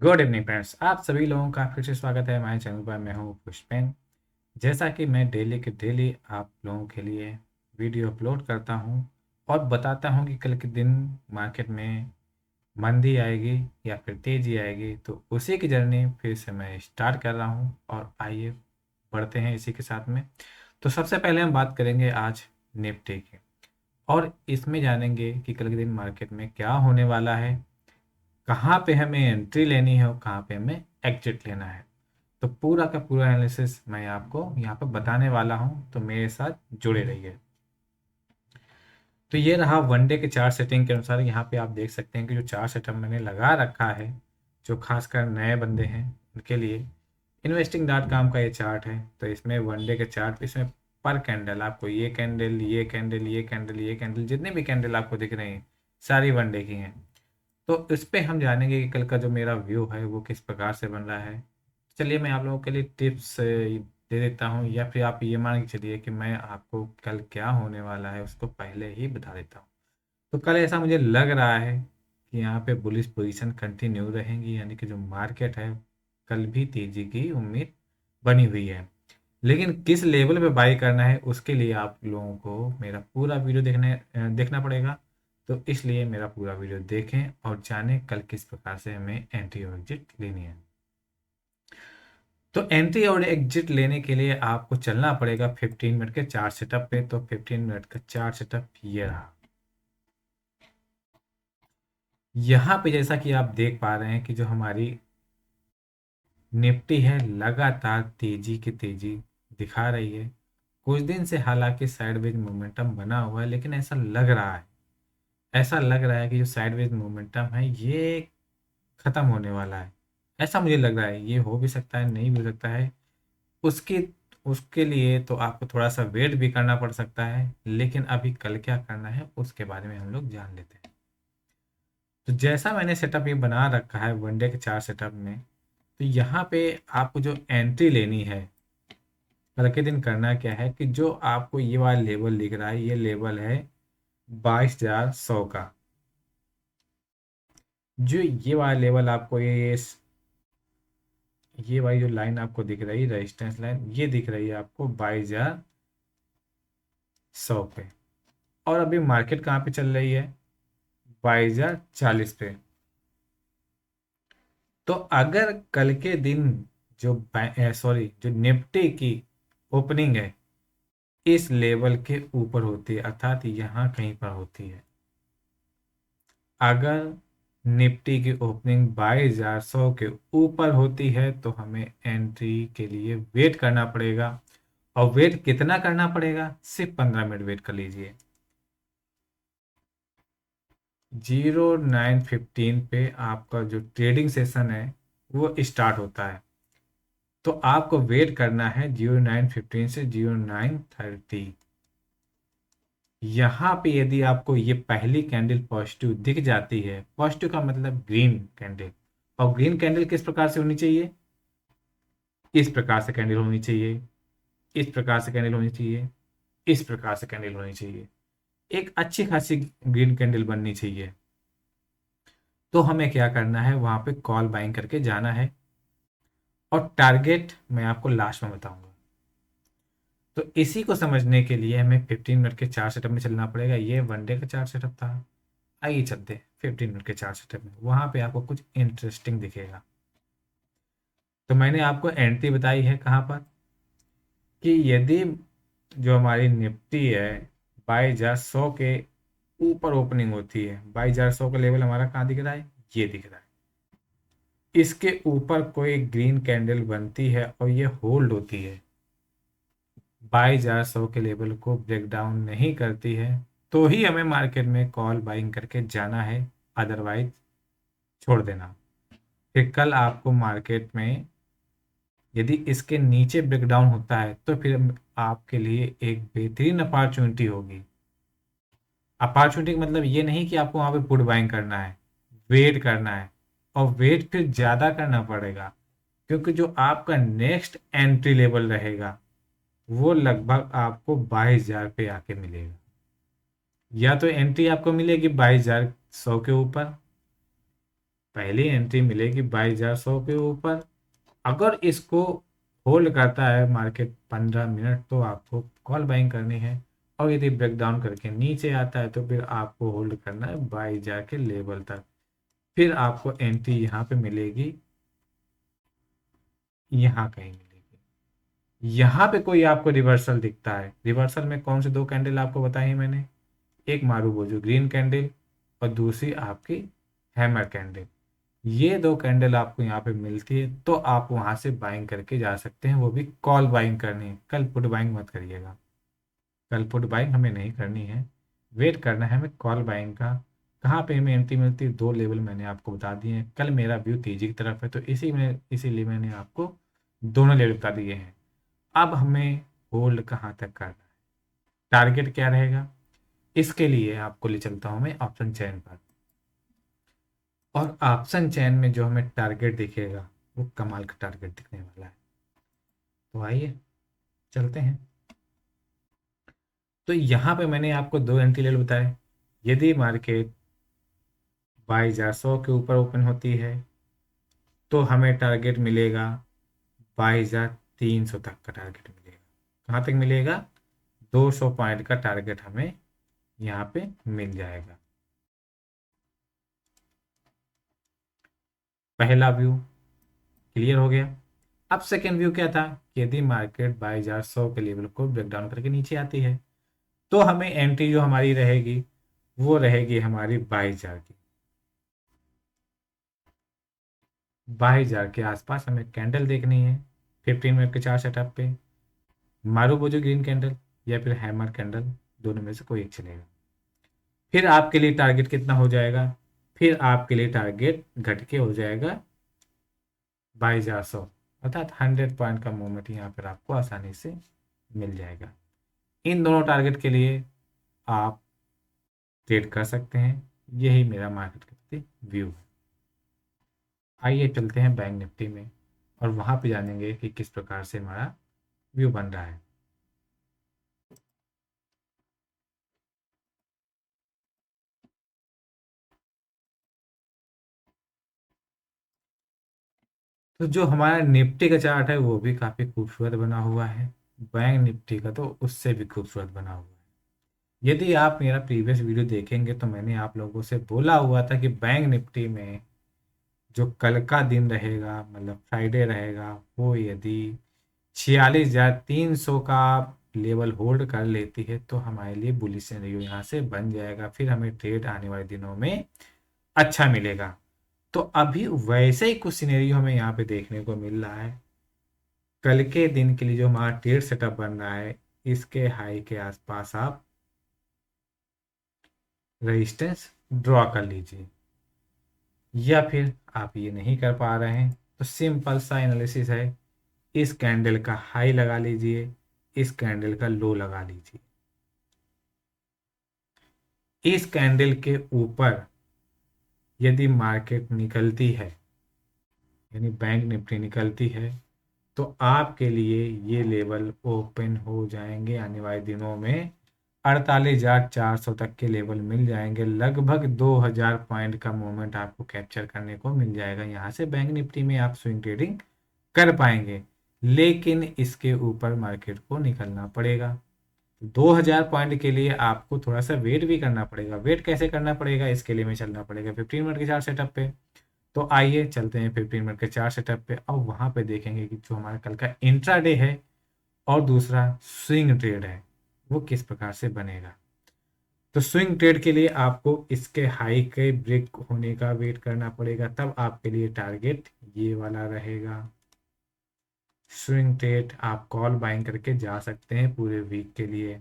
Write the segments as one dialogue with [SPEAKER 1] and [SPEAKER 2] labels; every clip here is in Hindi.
[SPEAKER 1] गुड इवनिंग फ्रेंड्स, आप सभी लोगों का फिर से स्वागत है हमारे चैनल पर। मैं हूं पुष्पेन। जैसा कि मैं डेली के डेली आप लोगों के लिए वीडियो अपलोड करता हूं और बताता हूं कि कल के दिन मार्केट में मंदी आएगी या फिर तेज़ी आएगी, तो उसी की जर्नी फिर से मैं स्टार्ट कर रहा हूं। और आइए बढ़ते हैं इसी के साथ में। तो सबसे पहले हम बात करेंगे आज निफ्टी की, और इसमें जानेंगे कि कल के दिन मार्केट में क्या होने वाला है, कहाँ पे हमें एंट्री लेनी है और कहाँ पे हमें एग्जिट लेना है। तो पूरा का पूरा एनालिसिस मैं आपको यहाँ पर बताने वाला हूँ, तो मेरे साथ जुड़े रहिए। तो ये रहा वनडे के चार्ट सेटिंग के अनुसार। यहाँ पे आप देख सकते हैं कि जो चार्ट सेटअप मैंने लगा रखा है, जो खासकर नए बंदे हैं उनके लिए, इन्वेस्टिंग डॉट कॉम का ये चार्ट है। तो इसमें वनडे के चार्ट, इसमें पर कैंडल आपको ये कैंडल, ये कैंडल, ये कैंडल, ये कैंडल, जितने भी कैंडल आपको दिख रहे हैं सारी वनडे की हैं। तो इस पे हम जानेंगे कि कल का जो मेरा व्यू है वो किस प्रकार से बन रहा है। चलिए मैं आप लोगों के लिए टिप्स दे देता हूँ, या फिर आप ये मान के चलिए कि मैं आपको कल क्या होने वाला है उसको पहले ही बता देता हूँ। तो कल ऐसा मुझे लग रहा है कि यहाँ पे बुलिश पोजीशन कंटिन्यू रहेंगी, यानी कि जो मार्केट है कल भी तेजी की उम्मीद बनी हुई है। लेकिन किस लेवल पे बाई करना है उसके लिए आप लोगों को मेरा पूरा वीडियो देखना पड़ेगा। तो इसलिए मेरा पूरा वीडियो देखें और जानें कल किस प्रकार से हमें एंट्री और एग्जिट लेनी है। तो एंट्री और एग्जिट लेने के लिए आपको चलना पड़ेगा 15 मिनट के चार्ट सेटअप पे। तो 15 मिनट का चार्ट सेटअप ये रहा। यहाँ पे जैसा कि आप देख पा रहे हैं कि जो हमारी निफ्टी है लगातार तेजी की तेजी दिखा रही है। कुछ दिन से हालांकि साइडवेज मोमेंटम बना हुआ है, लेकिन ऐसा लग रहा है कि जो साइडवेज मोमेंटम है ये खत्म होने वाला है। ऐसा मुझे लग रहा है। ये हो भी सकता है, नहीं भी हो सकता है। उसके उसके लिए तो आपको थोड़ा सा वेट भी करना पड़ सकता है, लेकिन अभी कल क्या करना है उसके बारे में हम लोग जान लेते हैं। तो जैसा मैंने सेटअप ये बना रखा है वनडे के चार सेटअप में, तो यहाँ पे आपको जो एंट्री लेनी है कल के दिन, करना क्या है कि जो आपको ये वाला लेवल दिख रहा है, ये लेवल है 22,100 का। जो ये वाला लेवल आपको ये वाली जो लाइन आपको दिख रही है, रेजिस्टेंस लाइन, ये दिख रही है आपको 22,100 पे। और अभी मार्केट कहाँ पे चल रही है? 22,040 पे। तो अगर कल के दिन जो जो निफ्टी की ओपनिंग है इस लेवल के ऊपर होती है, अर्थात यहाँ कहीं पर होती है, अगर निफ्टी की ओपनिंग 22,100 के ऊपर होती है तो हमें एंट्री के लिए वेट करना पड़ेगा। और वेट कितना करना पड़ेगा? सिर्फ 15 मिनट वेट कर लीजिए। 09:15 पे आपका जो ट्रेडिंग सेशन है वो स्टार्ट होता है। तो आपको वेट करना है 09:15 से 09:30। यहाँ पे यदि आपको ये पहली कैंडल पॉजिटिव दिख जाती है, पॉजिटिव का मतलब ग्रीन कैंडल, और ग्रीन कैंडल किस प्रकार से होनी चाहिए? इस प्रकार से कैंडल होनी चाहिए, इस प्रकार से कैंडल होनी चाहिए, इस प्रकार से कैंडल होनी चाहिए। एक अच्छी खासी ग्रीन कैंडल बननी चाहिए। तो हमें क्या करना है, वहां पे कॉल बाइंग करके जाना है। और टारगेट मैं आपको लास्ट में बताऊंगा। तो इसी को समझने के लिए हमें 15 मिनट के चार सेटअप में चलना पड़ेगा। ये वनडे का चार सेटअप था। आइए चलते हैं 15 मिनट के चार सेटअप में, वहां पे आपको कुछ इंटरेस्टिंग दिखेगा। तो मैंने आपको एंट्री बताई है कहाँ पर, कि यदि जो हमारी निफ्टी है 22,100 के ऊपर ओपनिंग होती है, 22,100 का लेवल हमारा कहाँ दिख रहा है? ये दिख रहा है। इसके ऊपर कोई ग्रीन कैंडल बनती है और ये होल्ड होती है, 22,100 के लेवल को ब्रेक डाउन नहीं करती है, तो ही हमें मार्केट में कॉल बाइंग करके जाना है। अदरवाइज छोड़ देना। फिर कल आपको मार्केट में यदि इसके नीचे ब्रेक डाउन होता है तो फिर आपके लिए एक बेहतरीन अपॉर्चुनिटी होगी। अपॉर्चुनिटी का मतलब ये नहीं कि आपको वहां पे पुट बाइंग करना है, वेट करना है। और वेट फिर ज़्यादा करना पड़ेगा, क्योंकि जो आपका नेक्स्ट एंट्री लेवल रहेगा वो लगभग आपको 22,000 पे आके मिलेगा। या तो एंट्री आपको मिलेगी 22,100 के ऊपर, पहली एंट्री मिलेगी 22,100 के ऊपर। अगर इसको होल्ड करता है मार्केट 15 मिनट तो आपको कॉल बाइंग करनी है, और यदि ब्रेकडाउन करके नीचे आता है तो फिर आपको होल्ड करना है 22,000 के लेवल तक। फिर आपको एंट्री यहाँ पे मिलेगी, यहाँ कहीं मिलेगी। यहाँ पे कोई आपको रिवर्सल दिखता है, रिवर्सल में कौन से दो कैंडल आपको बताई मैंने, एक मारूबोजू ग्रीन कैंडल और दूसरी आपकी हैमर कैंडल। ये दो कैंडल आपको यहाँ पे मिलती है तो आप वहाँ से बाइंग करके जा सकते हैं, वो भी कॉल बाइंग करनी है। कल पुट बाइंग मत करिएगा, कल पुट बाइंग हमें नहीं करनी है, वेट करना है हमें कॉल बाइंग का। कहाँ पे हमें एंट्री मिलती है, दो लेवल मैंने आपको बता दिए हैं। कल मेरा व्यू तेजी की तरफ है तो इसीलिए मैंने आपको दोनों लेवल बता दिए हैं। अब हमें होल्ड कहाँ तक करना है, टारगेट क्या रहेगा, इसके लिए आपको ले चलता हूँ मैं ऑप्शन चैन पर। और ऑप्शन चैन में जो हमें टारगेट दिखेगा वो कमाल का टारगेट दिखने वाला है। तो आइए चलते हैं। तो यहाँ पे मैंने आपको दो एंट्री लेवल बताए। यदि मार्केट 22,100 के ऊपर ओपन होती है तो हमें टारगेट मिलेगा 22,300 तक का टारगेट मिलेगा। कहाँ तक मिलेगा, 200 पॉइंट का टारगेट हमें यहाँ पे मिल जाएगा। पहला व्यू क्लियर हो गया। अब सेकेंड व्यू क्या था, यदि मार्केट 22,100 के लेवल को ब्रेकडाउन करके नीचे आती है तो हमें एंट्री जो हमारी रहेगी वो रहेगी हमारी 22,000 की। 22,000 के आसपास हमें कैंडल देखनी है 15 मिनट के चार सेटअप पे, मारूबोजू ग्रीन कैंडल या फिर हैमर कैंडल, दोनों में से कोई एक चलेगा। फिर आपके लिए टारगेट कितना हो जाएगा, फिर आपके लिए टारगेट घट के हो जाएगा 22,100, अर्थात 100 पॉइंट का मूवमेंट यहाँ पर आपको आसानी से मिल जाएगा। इन दोनों टारगेट के लिए आप ट्रेड कर सकते हैं। यही मेरा मार्केट के प्रति व्यू है। आइए चलते हैं बैंक निफ्टी में और वहाँ पे जानेंगे कि किस प्रकार से हमारा व्यू बन रहा है। तो जो हमारा निफ्टी का चार्ट है वो भी काफ़ी खूबसूरत बना हुआ है, बैंक निफ्टी का तो उससे भी खूबसूरत बना हुआ है। यदि आप मेरा प्रीवियस वीडियो देखेंगे तो मैंने आप लोगों से बोला हुआ था कि बैंक निफ्टी में जो कल का दिन रहेगा, मतलब फ्राइडे रहेगा, वो यदि 46,300 का लेवल होल्ड कर लेती है तो हमारे लिए बुलिश सिनेरियो यहाँ से बन जाएगा, फिर हमें ट्रेड आने वाले दिनों में अच्छा मिलेगा। तो अभी वैसे ही कुछ सिनेरियो हमें यहाँ पे देखने को मिल रहा है। कल के दिन के लिए जो हमारा ट्रेड सेटअप बन रहा है, इसके हाई के आसपास आप रेजिस्टेंस ड्रॉ कर लीजिए, या फिर आप ये नहीं कर पा रहे हैं तो सिंपल सा एनालिसिस है, इस कैंडल का हाई लगा लीजिए, इस कैंडल का लो लगा लीजिए। इस कैंडल के ऊपर यदि मार्केट निकलती है, यानी बैंक निफ्टी निकलती है, तो आपके लिए ये लेवल ओपन हो जाएंगे आने वाले दिनों में। 48,400 तक के लेवल मिल जाएंगे, लगभग 2,000 पॉइंट का मूवमेंट आपको कैप्चर करने को मिल जाएगा। यहाँ से बैंक निफ्टी में आप स्विंग ट्रेडिंग कर पाएंगे, लेकिन इसके ऊपर मार्केट को निकलना पड़ेगा। 2,000 पॉइंट के लिए आपको थोड़ा सा वेट भी करना पड़ेगा। वेट कैसे करना पड़ेगा, इसके लिए में चलना पड़ेगा 15 मिनट के चार सेटअप पे। तो आइए चलते हैं 15 मिनट के चार सेटअप पे और वहाँ पे देखेंगे कि जो हमारा कल का इंट्राडे है और दूसरा स्विंग ट्रेड है वो किस प्रकार से बनेगा। तो स्विंग ट्रेड के लिए आपको इसके हाई के ब्रेक होने का वेट करना पड़ेगा, तब आपके लिए टारगेट ये वाला रहेगा। स्विंग ट्रेड आप कॉल बाइंग करके जा सकते हैं पूरे वीक के लिए।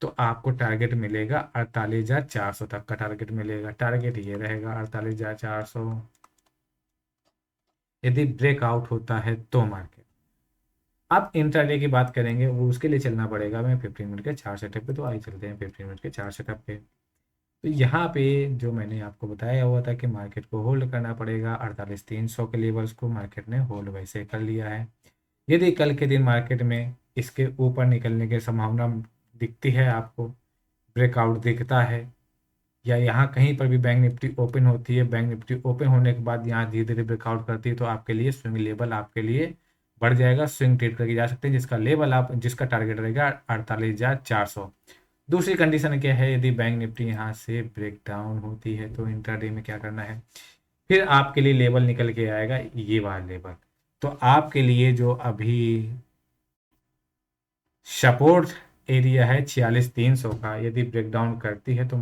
[SPEAKER 1] तो आपको टारगेट मिलेगा 48,400 तक का टारगेट मिलेगा। टारगेट ये रहेगा 48,400। यदि ब्रेकआउट होता है तो मार्केट, अब इंट्राडे की बात करेंगे, वो उसके लिए चलना पड़ेगा मैं 15 मिनट के चार सेटअप पे। तो आइए चलते हैं 15 मिनट के चार सेटअप पे। तो यहाँ पे जो मैंने आपको बताया हुआ था कि मार्केट को होल्ड करना पड़ेगा, 48,300 के लेवल्स को मार्केट ने होल्ड वैसे कर लिया है। यदि कल के दिन मार्केट में इसके ऊपर निकलने की संभावना दिखती है, आपको ब्रेकआउट दिखता है, या यहाँ कहीं पर भी बैंक निफ्टी ओपन होती है, बैंक निफ्टी ओपन होने के बाद यहाँ धीरे धीरे ब्रेकआउट करती है, तो आपके लिए स्विंग लेवल आपके लिए बढ़ जाएगा, स्विंग ट्रेड करके जा सकते हैं, जिसका लेवल आप जिसका टारगेट रहेगा 48,400। दूसरी कंडीशन क्या है, यदि बैंक निफ्टी यहाँ से ब्रेक डाउन होती है तो इंट्राडे में क्या करना है, फिर आपके लिए लेवल निकल के आएगा ये वाला लेवल। तो आपके लिए जो अभी सपोर्ट एरिया है 46,300 का, यदि ब्रेकडाउन करती है तो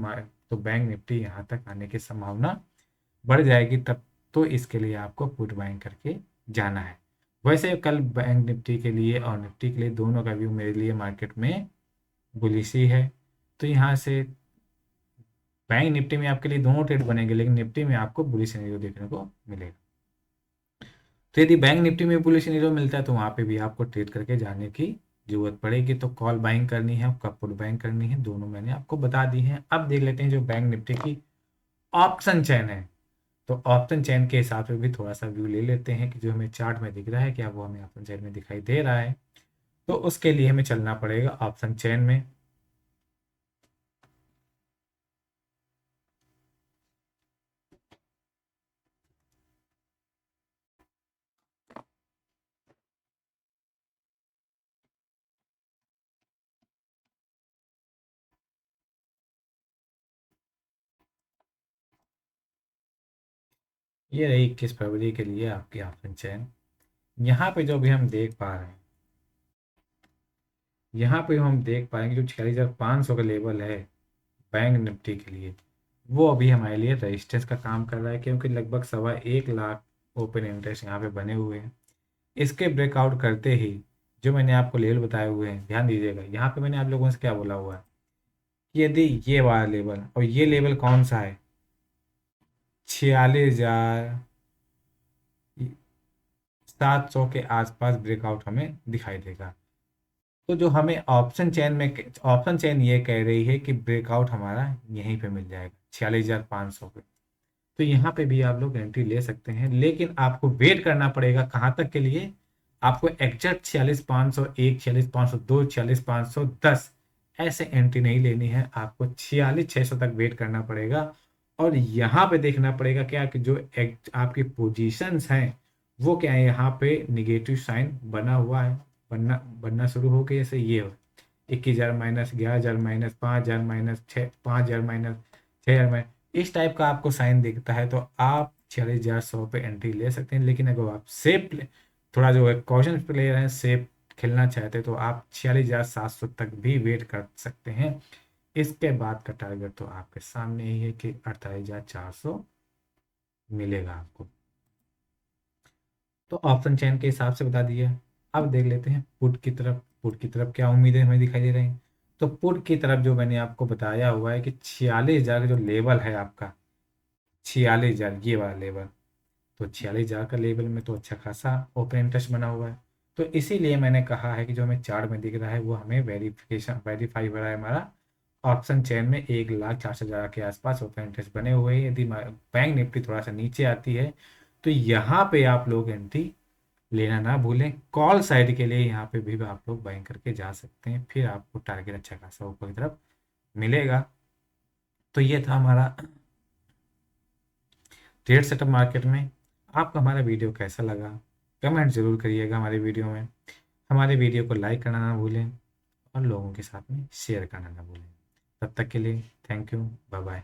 [SPEAKER 1] बैंक निफ्टी यहाँ तक आने की संभावना बढ़ जाएगी, तब तो इसके लिए आपको पुट बाइंग करके जाना है। वैसे कल बैंक निफ्टी के लिए और निफ्टी के लिए दोनों का व्यू मेरे लिए मार्केट में बुलिश ही है। तो यहाँ से बैंक निफ्टी में आपके लिए दोनों ट्रेड बनेंगे, लेकिन निफ्टी में आपको बुलिश सिनेरियो देखने को मिलेगा। तो यदि बैंक निफ्टी में बुलिश सिनेरियो मिलता है तो वहाँ पे भी आपको ट्रेड करके जाने की जरूरत पड़ेगी। तो कॉल बाइंग करनी है, कब पुट बाइंग करनी है, दोनों मैंने आपको बता दी हैं। अब देख लेते हैं जो बैंक निफ्टी की ऑप्शन चेन है, तो ऑप्शन चेन के हिसाब से भी थोड़ा सा व्यू ले लेते हैं कि जो हमें चार्ट में दिख रहा है क्या वो हमें ऑप्शन चेन में दिखाई दे रहा है। तो उसके लिए हमें चलना पड़ेगा ऑप्शन चेन में। ये रही 21 फरवरी के लिए आपकी ऑप्शन चेन। यहाँ पे जो भी हम देख पा रहे हैं, यहाँ पे हम देख पाएंगे जो 46,500 का लेवल है बैंक निफ्टी के लिए, वो अभी हमारे लिए रेजिस्टेंस का काम कर रहा है, क्योंकि लगभग 1.25 लाख ओपन इंटरेस्ट यहाँ पे बने हुए हैं। इसके ब्रेकआउट करते ही जो मैंने आपको लेवल बताए हुए हैं, ध्यान दीजिएगा, यहाँ पे मैंने आप लोगों से क्या बोला हुआ है कि यदि ये वाला लेवल, और ये लेवल कौन सा है, 46,700 के आसपास ब्रेकआउट हमें दिखाई देगा। तो जो हमें ऑप्शन चेन ये कह रही है कि ब्रेकआउट हमारा यहीं पे मिल जाएगा 46,500 पे। तो यहाँ पे भी आप लोग एंट्री ले सकते हैं, लेकिन आपको वेट करना पड़ेगा कहाँ तक के लिए, आपको एग्जैक्ट 46,501, 46,502, 46,510 ऐसे एंट्री नहीं लेनी है, आपको 46,600 तक वेट करना पड़ेगा। और यहाँ पे देखना पड़ेगा क्या कि जो आपकी पोजीशंस हैं वो क्या है, यहाँ पे निगेटिव साइन बना हुआ है, बनना बनना शुरू हो गया, जैसे ये हो 21,000 minus, 11,000 minus, 5,000 minus, 5,000 minus, 6,000 minus, इस टाइप का आपको साइन दिखता है तो आप 46,100 पे एंट्री ले सकते हैं। लेकिन अगर आप सेफ थोड़ा जो है कॉशन प्लेयर हैं, सेफ खेलना चाहते हैं, तो आप 46,700 तक भी वेट कर सकते हैं। इसके बाद का टारगेट तो आपके सामने ही है कि 48,400 मिलेगा आपको। तो ऑप्शन चेन के हिसाब से बता दिया। अब देख लेते हैं पुट की तरफ। पुट की तरफ क्या उम्मीदें हमें दिखाई दे रही हैं, तो पुट की तरफ जो मैंने आपको बताया हुआ है कि 46,000 का जो लेवल है आपका, 46,000 ये वाला लेवल, तो 46,000 का लेवल में तो अच्छा खासा ओपन इंटरेस्ट बना हुआ है। तो इसीलिए मैंने कहा है कि जो हमें चार्ट में दिख रहा है वो हमें वेरीफाई हो रहा है हमारा। ऑप्शन चेन में 1,04,000 के आसपास ओपन इंटरेस्ट बने हुए हैं। यदि बैंक निफ्टी थोड़ा सा नीचे आती है तो यहाँ पे आप लोग एंट्री लेना ना भूलें। कॉल साइड के लिए यहाँ पे भी आप लोग बाइंग करके जा सकते हैं, फिर आपको टारगेट अच्छा खासा ऊपर की तरफ मिलेगा। तो ये था हमारा ट्रेड सेटअप मार्केट में। आपको हमारा वीडियो कैसा लगा कमेंट ज़रूर करिएगा हमारे वीडियो में। हमारे वीडियो को लाइक करना ना भूलें और लोगों के साथ में शेयर करना ना भूलें। तब तक के लिए थैंक यू, बाय बाय।